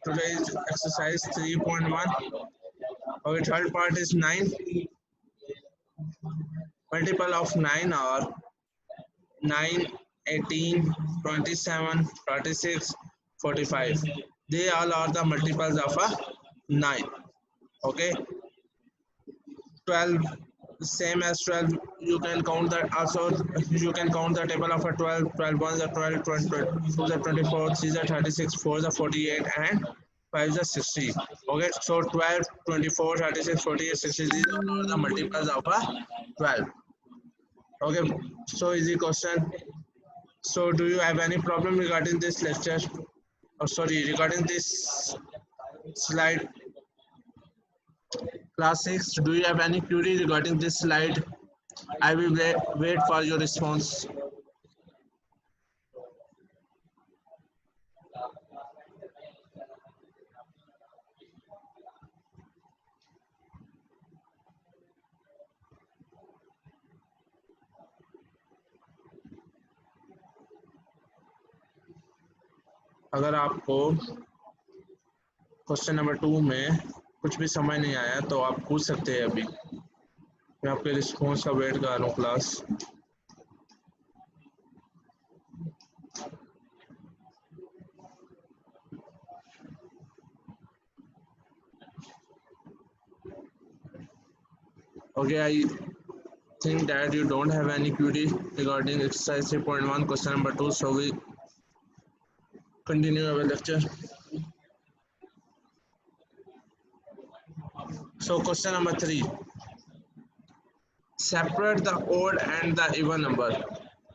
today's exercise 3.1. Okay, third part is 9. Multiple of 9 are 9, 18, 27, 36, 45. They all are the multiples of a 9. Okay, 12, same as 12. You can count that also. You can count the table of a 12. 12 ones are 12, 20, 2 are 24, 3 are 36, 4 are 48, and 5 is 60. Okay, so 12, 24, 36, 48, 60. These are the multiples of a 12. Okay, so easy question. So do you have any problem regarding this lecture? Oh, sorry, regarding this slide? Class 6, do you have any query regarding this slide? I will wait for your response. अगर आपको question number 2 में कुछ भी समझ नहीं आया तो आप पूछ सकते हैं अभी। मैं आपके रिस्पॉन्स का वेट कर रहा हूँ class. Okay, I think that you don't have any query regarding exercise 3.1 question number 2, so we continue our lecture. So question number 3, separate the odd and the even number.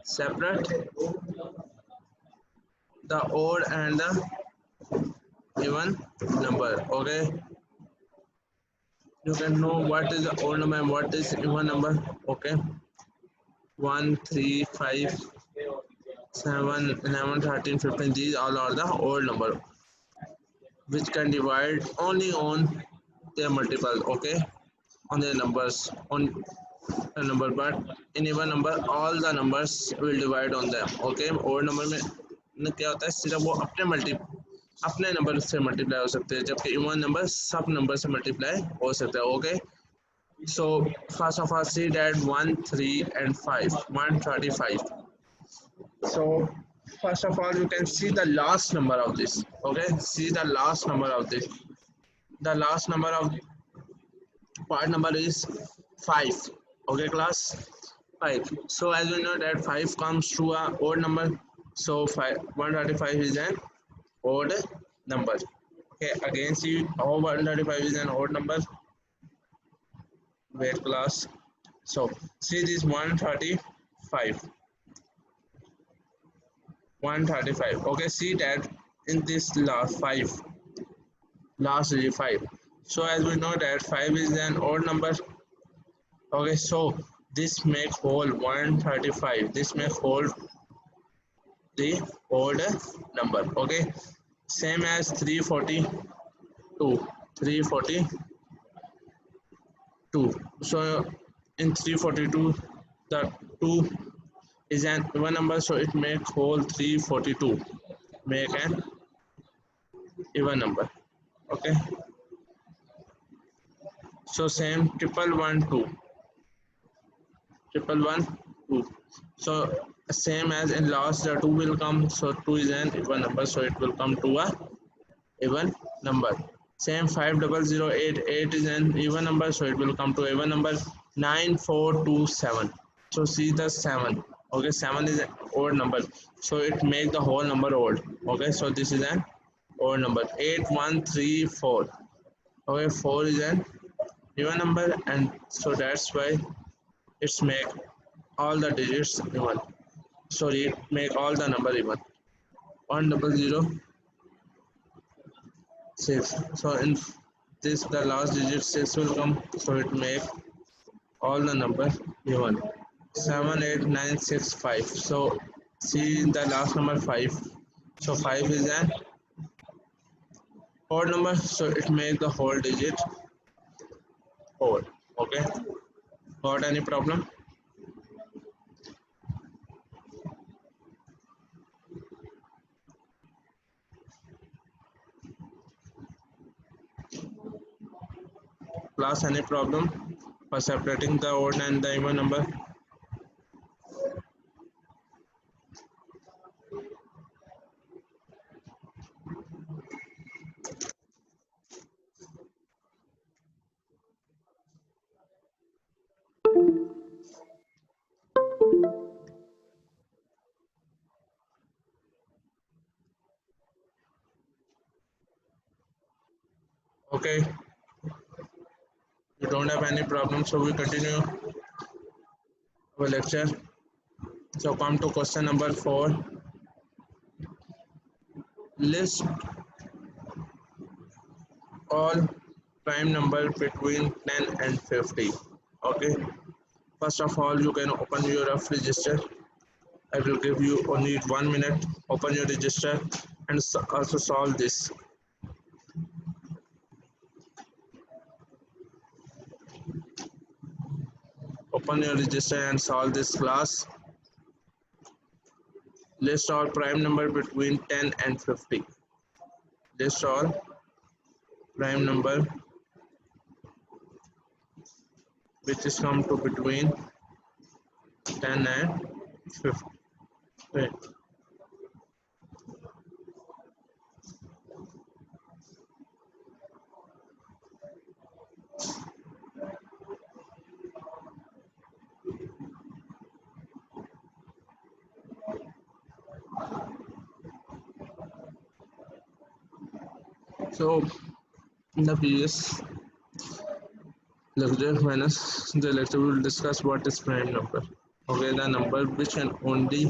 Separate the odd and the even number. Okay, you can know what is the odd number and what is even number. Okay, 1, 3, 5, 7, 11, 13, 15. These all are the odd number which can divide only on their multiple. Okay, on their numbers, on a number, but in even number all the numbers will divide on them. Okay, odd number में क्या होता है, सिर्फ वो अपने number से multiply हो सकते हैं, जबकि इवन नंबर सब नंबर से मल्टीप्लाई हो सकता है. Okay, so first of all see that 1, 3 and 5, 135. So first of all you can see the last number of this. Okay, see the last number of this. The last number of part number is 5. Okay class, 5. So as we know that 5 comes to a odd number, so 135 is an odd number. Okay, again see how 135 is an odd number. Wait class. So see this 135. 135. Okay, see that in this last 5, last digit 5. So as we know that 5 is an odd number. Okay, so this make whole 135. This make whole the odd number. Okay, same as 342. 342. So in 342 the 2 is an even number, so it make whole 342 make an even number. Okay, so same 111 2. So same as in last the 2 will come, so 2 is an even number, so it will come to a even number. Same 5008, 8 is an even number, so it will come to even number. 9427. So see the 7. Okay, 7 is an odd number, so it make the whole number odd. Okay, so this is an odd number. 8134. Okay, 4 is an even number, and so that's why it's make all the digits even. Sorry, it make all the number even. 1006. So in this the last digit 6 will come, so it make all the number even. 78965. So see the last number 5. So 5 is an odd number, so it make the whole digit odd. Okay, got any problem? Class, any problem for separating the odd and the even number? Okay, you don't have any problem, so we continue our lecture. So come to question number 4. List all prime number between 10 and 50. Okay, first of all, you can open your rough register. I will give you only 1 minute. Open your register and also solve this. Open your register and solve this class. List all prime number between 10 and 50. List all prime number which is come to between 10 and 50. So in the previous lecture, the lecture will discuss what is prime number. Okay, the number which can only,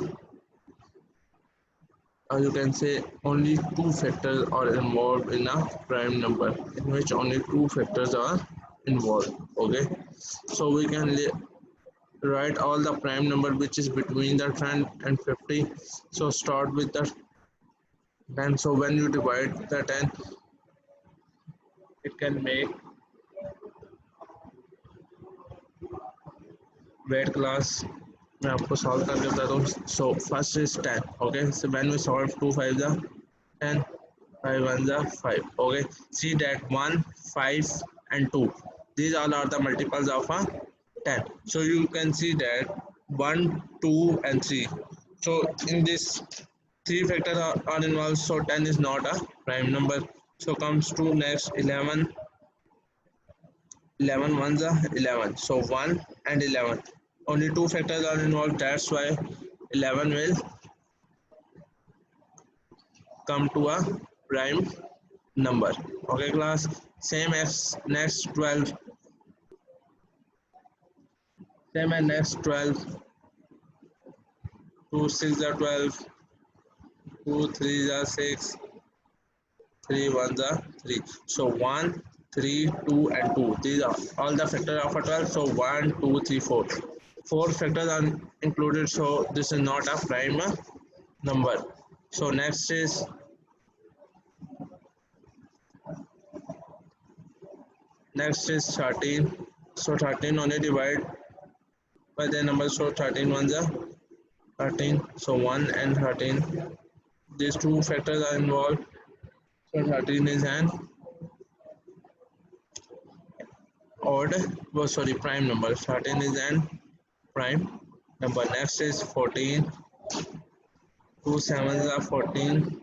or you can say only two factors are involved in a prime number, in which only two factors are involved. Okay, so we can write all the prime number which is between the 10 and 50. So start with the 10. So when you divide the 10, it can make, wait class मैं आपको solve करके बताता हूँ. So first is 10. Okay, so when we solve 2 5 जा 10, 5 1 जा 5. Okay, see that 1 5 and 2, these all are the multiples of a 10. So you can see that 1 2 and 3. So in this 3 factors are involved, so 10 is not a prime number. So comes to next 11. 11 ones are 11, so 1 and 11, only two factors are involved, that's why 11 will come to a prime number. Okay class, same as next 12, same as next 12. 2 6 are 12, 2 3 are 6, 3 1 are 3. So 1 3 2 and 2, these are all the factors of a 12. So 1 2 3 4, 4 factors are included, so this is not a prime number. So next is next is 13. So 13 only divide by the number, so 13 ones are 13. So 1 and 13, these two factors are involved, so 13 is an odd, oh sorry, prime number. 13 is an prime number. Next is 14. 2 sevens are 14,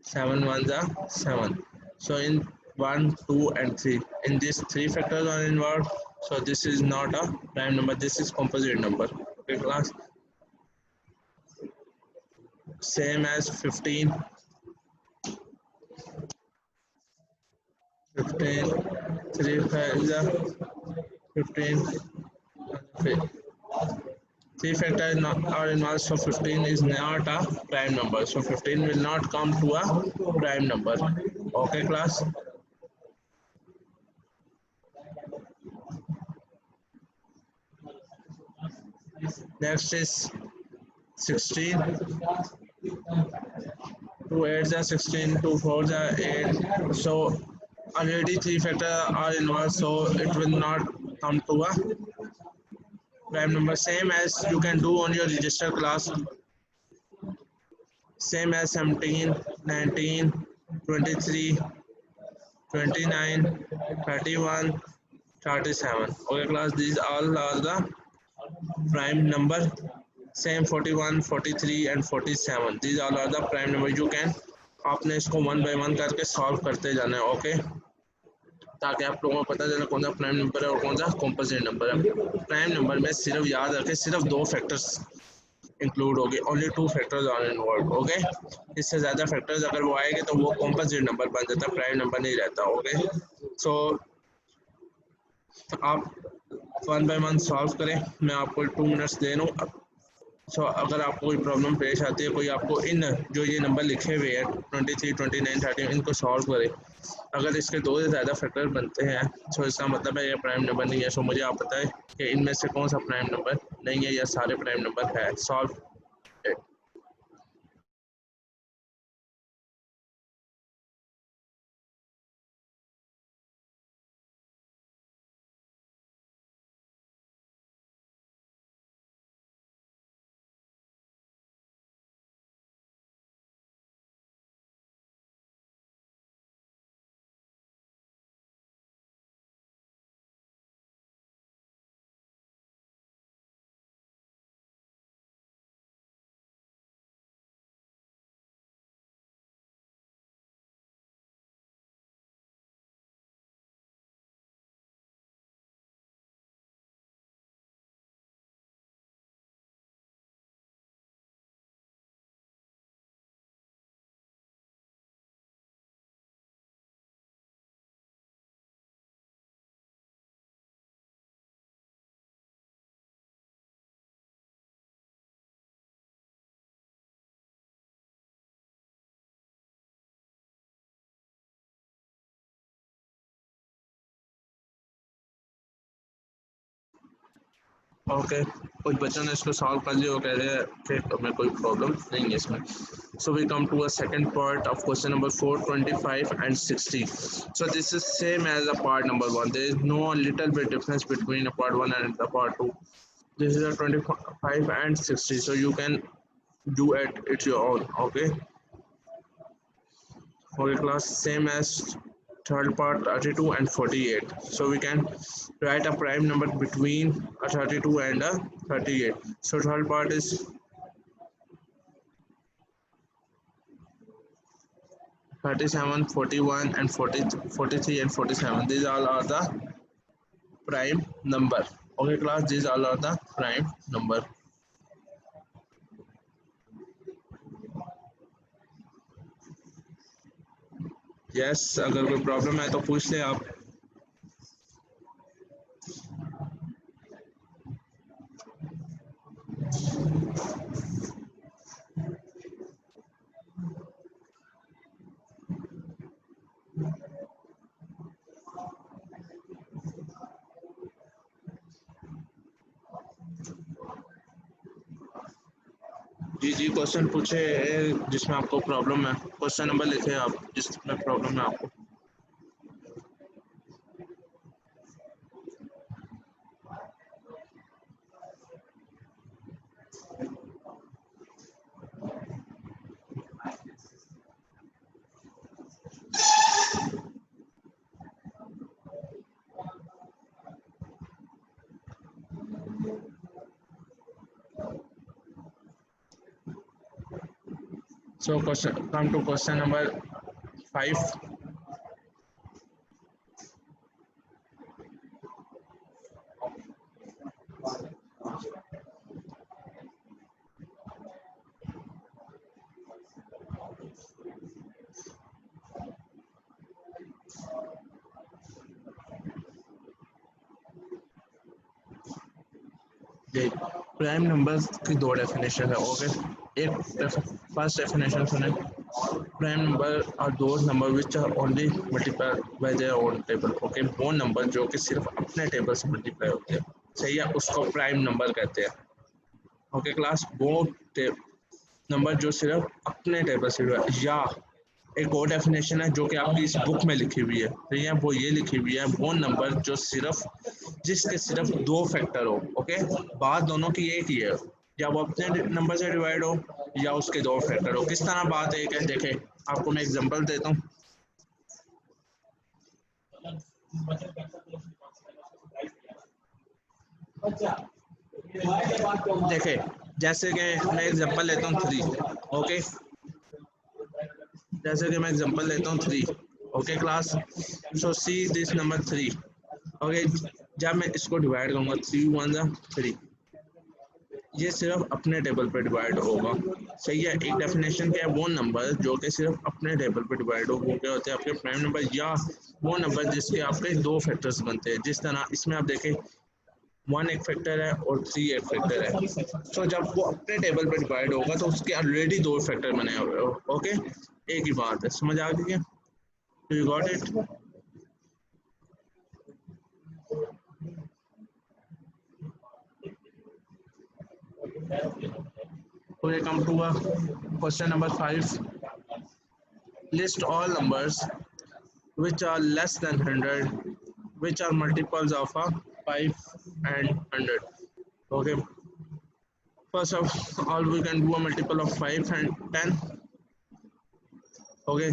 7 ones are 7. So in 1 2 and 3, in these three factors are involved, so this is not a prime number, this is composite number. Okay class, same as 15. 15 3 5 is a 15. 3 factors are involved, so 15 is not a prime number, so 15 will not come to a prime number. Okay class, next is 16. 2 8s are 16, 2 4s are 8. So already 3 factors are involved, so it will not come to a prime number. Same as you can do on your register class, same as 17 19 23 29, 31, 37. Okay class, these all are the prime number. Same 41, 43 and 47, these all are the prime number. You can आपने इसको one by one करके solve करते जाना है, okay, ताकि आप लोगों को पता चले कौन सा प्राइम नंबर है और कौन सा कॉम्पोजिट नंबर है। प्राइम नंबर में सिर्फ याद रखें, सिर्फ दो फैक्टर्स इंक्लूड होगी, only two factors are involved, okay. इससे ज़्यादा फैक्टर्स अगर वो आएंगे तो वो कॉम्पोजिट नंबर बन जाता है, प्राइम नंबर नहीं रहता, ओके। सो आप वन बाय वन सॉल्व करें, मैं आपको 2 मिनट्स दे रहा हूँ। सो अगर आपको कोई प्रॉब्लम पेश आती है, कोई आपको इन जो ये नंबर लिखे हुए हैं 23, 29, 30, इनको सॉल्व करें। अगर इसके दो से ज़्यादा फैक्टर बनते हैं तो इसका मतलब है ये प्राइम नंबर नहीं है। सो मुझे आप बताएं कि इनमें से कौन सा प्राइम नंबर नहीं है या सारे प्राइम नंबर है। Solve it. ओके, कुछ बच्चों ने इसको सॉल्व कर लिया, वो कह रहे हैं कि हमें कोई प्रॉब्लम नहीं है इसमें। So we come to a second part of question number 4, 25 and 60. So this is same as a part number 1. There is no little bit difference between a part 1 and the part 2. This is a 25 and 60. So you can do it your own, okay. Okay class, same as third part 32 and 48. So we can write a prime number between a 32 and a 38. So third part is 37, 41 and 40, 43 and 47. These all are the prime number. Okay class, these all are the prime number. Yes, अगर कोई problem है तो पूछ ले आप। जी जी, question पूछे जिसमें आपको प्रॉब्लम है, क्वेश्चन नंबर लिखे आप जिसमें प्रॉब्लम है आपको। So question, come to question number 5. Prime numbers की दो डेफिनेशन है, ओके। एक फर्स्ट डेफिनेशन सुने, prime number are those number which are only multiply by their own table, okay. वो नंबर जो कि सिर्फ अपने टेबल से मल्टीप्लाई होते हैं, सही है, उसको प्राइम नंबर कहते हैं, ओके क्लास। वो नंबर जो सिर्फ अपने टेबल से, या एक और डेफिनेशन है जो कि आपकी इस बुक में लिखी हुई है, ठीक है, वो ये लिखी हुई है, वो नंबर जो सिर्फ जिसके सिर्फ दो फैक्टर हो, ओके। बात दोनों की एक ही है, या वो अपने नंबर से डिवाइड हो या उसके दो फैक्टर हो। किस तरह बात एक है, देखे आपको मैं एग्जांपल देता हूँ। देखे जैसे कि मैं एग्जांपल लेता हूँ 3, ओके, जैसे कि मैं एग्जांपल लेता हूँ 3, okay class. So see this number 3, okay. जब मैं इसको डिवाइड करूँगा 3 1 जा 3, ये सिर्फ अपने टेबल पे डिवाइड होगा, सही है। एक डेफिनेशन क्या है, वो नंबर जो कि सिर्फ अपने टेबल पे डिवाइड हो, वो क्या होते हैं आपके प्राइम नंबर, या वो नंबर जिसके आपके दो फैक्टर्स बनते हैं। जिस तरह इसमें आप देखें 1 एक फैक्टर है और 3 एक फैक्टर है। तो जब वो अपने टेबल पे डिवाइड होगा तो उसके ऑलरेडी दो फैक्टर बने हुए हो, ओके। एक ही बात है, समझ आ गई है? Do you got it? We come to question number 5. List all numbers which are less than 100, which are multiples of 5 and 100. Okay. First of all, we can do a multiple of 5 and 10. Okay.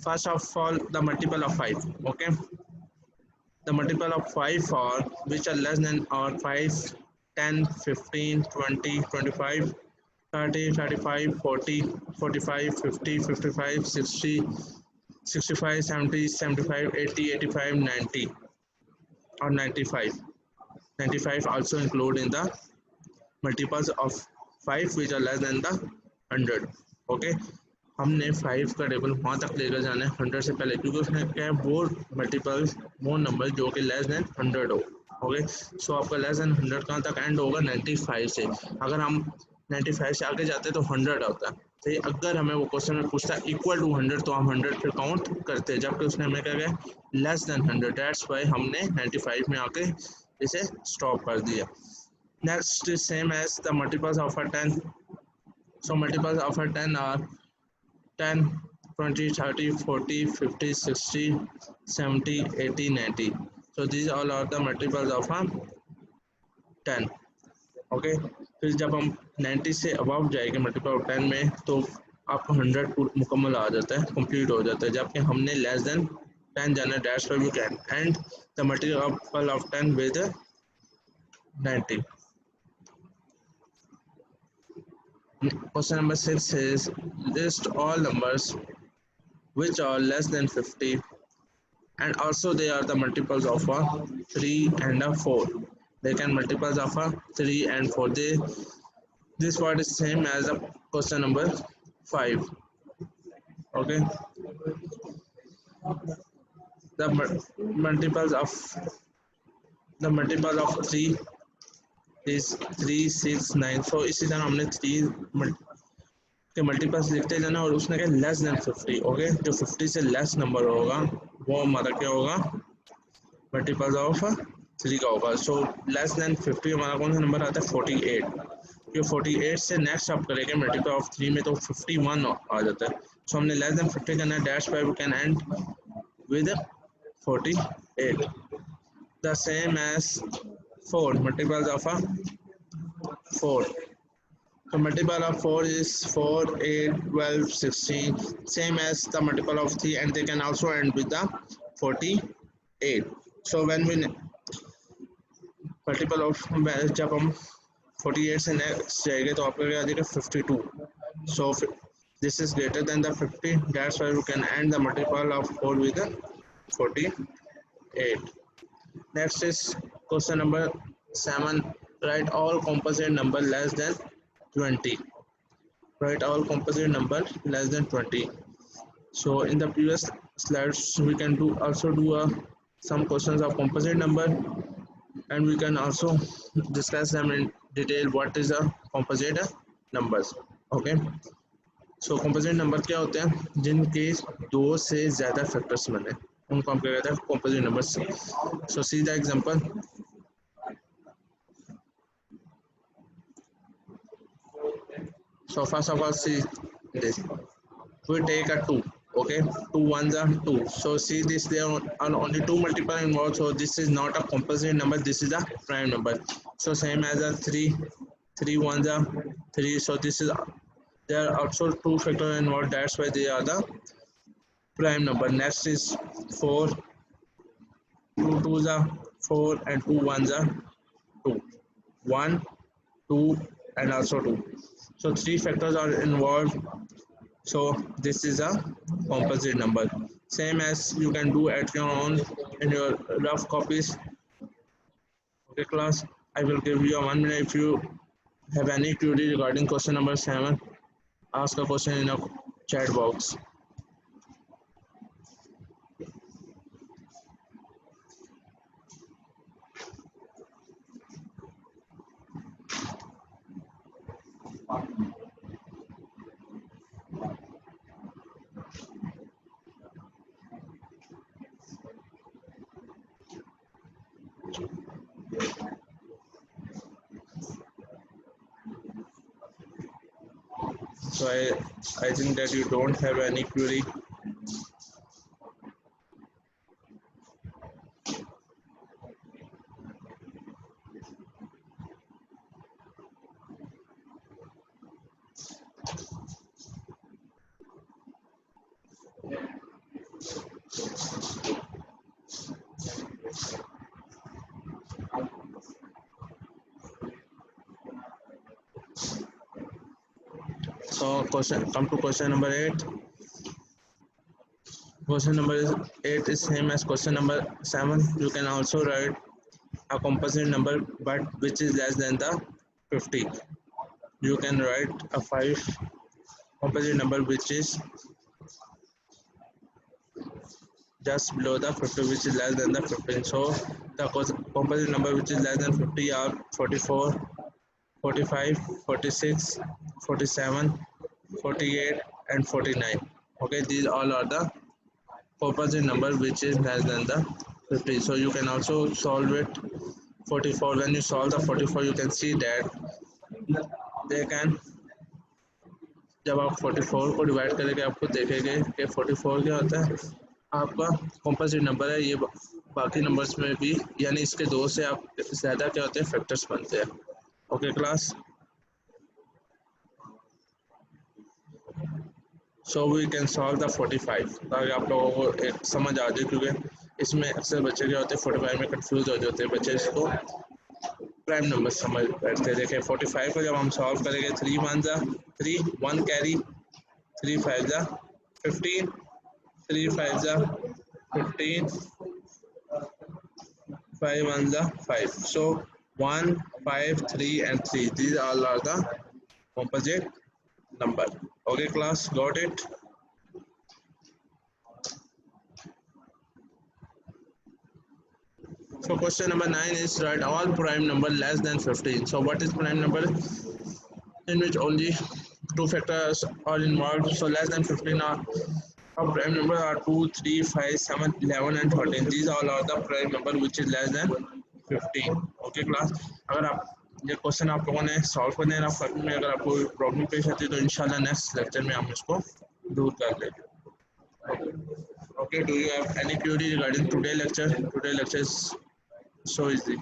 First of all, the multiple of 5. Okay. The multiple of 5 are which are less than or 5, 10, 15, 20, 25, 30, 35, 40, 45, 50, 55, 60, 65, 70, 75, 80, 85, 90 or 95. 95 also include in the multiples of 5 which are less than the 100. Okay. हमने 5 का table वहाँ तक लेकर जाना है 100 से पहले, क्योंकि उसमें क्या है, वो मल्टीपल्स वो नंबर जो कि लेस देन 100 हो। ओके। सो आपका लेस देन 100 कहाँ तक एंड होगा, 95 से। अगर हम 95 से आगे जाते हैं तो 100 होता है। तो अगर हमें वो क्वेश्चन में पूछता है इक्वल टू 100 तो हम 100 फिर काउंट करते हैं, जबकि उसने हमें क्या कहा लेस देन 100, दैट्स वाई हमने 95 में आके इसे स्टॉप कर दिया। Next is same as the multiples of a 10. So multiples of a 10 are 10, 20, 30, 40, 50, 60, 70, 80, 90. So these all are the multiples of 10. Okay. फिर जब हम 90 से अबव जाएंगे मल्टीपल ऑफ 10 में तो आपको 100 मुकम्मल आ जाता है, कंप्लीट हो जाता है। जबकि हमने लेस देन 10 जाना, that's why we can end the multiple of 10 with 90. Question number 6 is list all numbers which are less than 50 and also they are the multiples of 3 and 4. They can multiples of 3 and 4. This word is same as the question number 5. Okay. The multiples of 3 is 3, 6, 9. So इसी तरह हमने 3 के multiples लिखते जाना और उसने क्या less than 50. Okay. जो 50 से लेस नंबर होगा वो हमारा क्या होगा, मल्टीपल्स ऑफ 3 का होगा। सो लेस देन 50 हमारा कौन सा नंबर आता है, 48। ये 48 से नेक्स्ट आप करेंगे मल्टीपल ऑफ 3 में तो 51 आ जाता है। सो हमने लेस देन 50 करना है, that's why we can end with 48. The same as 4 multiples of 4. So multiple of 4 is 4, 8, 12, 16. Same as the multiple of 3 and they can also end with the 48. So when we multiple of जब हम 48 से next जाएंगे तो आपका क्या आ जाएगा 52. So this is greater than the 50. That's why we can end the multiple of 4 with the 48. Next is question number 7. Write all composite number less than 20. Write all composite number less than 20. So in the previous slides we can also do some questions of composite number and we can also discuss them in detail what is a composite numbers. Okay. So composite number क्या होते हैं, जिनके 2 से ज़्यादा factors बने उनको हम क्या कहते हैं, composite numbers. So see the example. So first of all, see this. We take a 2. Okay, 2 ones are 2. So see this, there are only 2 multiple involved. So this is not a composite number. This is a prime number. So same as a 3. 3 ones are 3. So this is there are also 2 factors involved. That's why they are the prime number. Next is 4. 2 2s are 4 and 2 1s are 2. 1, 2 and also 2. So 3 factors are involved. So this is a composite number. Same as you can do at your own in your rough copies. Okay class, I will give you a 1 minute. If you have any query regarding question number 7, ask a question in a chat box. So I think that you don't have any query. So come to question number 8. Question number 8 is same as question number 7. You can also write a composite number but which is less than the 50. You can write a 5 composite number which is just below the 50, which is less than the 15. So the composite number which is less than 50 are 44, 45, 46, 47, 48 and 49. Okay, these all are the composite number which is less than the 50. So you can also solve it. 44, when you solve the 44 you can see that they can, जब आप 44 को divide करेंगे आपको देखेंगे कि 44 क्या होता है, आपका कॉम्पोजिट नंबर है। ये बाकी नंबर्स में भी यानी इसके 2 से आप ज़्यादा क्या होते हैं, फैक्टर्स बनते हैं। Okay class, so we can solve the 45 ताकि आप लोगों को एक समझ आ जाए, क्योंकि इसमें अक्सर बच्चे क्या होते हैं 45 में कंफ्यूज हो जाते हैं बच्चे, इसको प्राइम नंबर समझ बैठते हैं। देखिए 45 को जब हम सॉल्व करेंगे 3 1 जा 3 1 कैरी, 3 5 जा 15, 3 5 जा 15, 5 1 जा 5. So 1 5 3 and 3, these all are the composite number. Okay class, got it? So question number 9 is write all prime number less than 15. So what is prime number? In which only 2 factors are involved. So less than 15 are prime number are 2, 3, 5, 7, 11 and 13. These all are the prime number which is less than 15. Okay class, अगर आप ये question आप लोगों ने solve करने हैं rough में, अगर आपको प्रॉब्लम पेश आती है तो इंशाल्लाह नेक्स्ट लेक्चर में हम इसको दूर कर लेंगे। Okay, do you have any query regarding today lecture? Today lecture is so easy.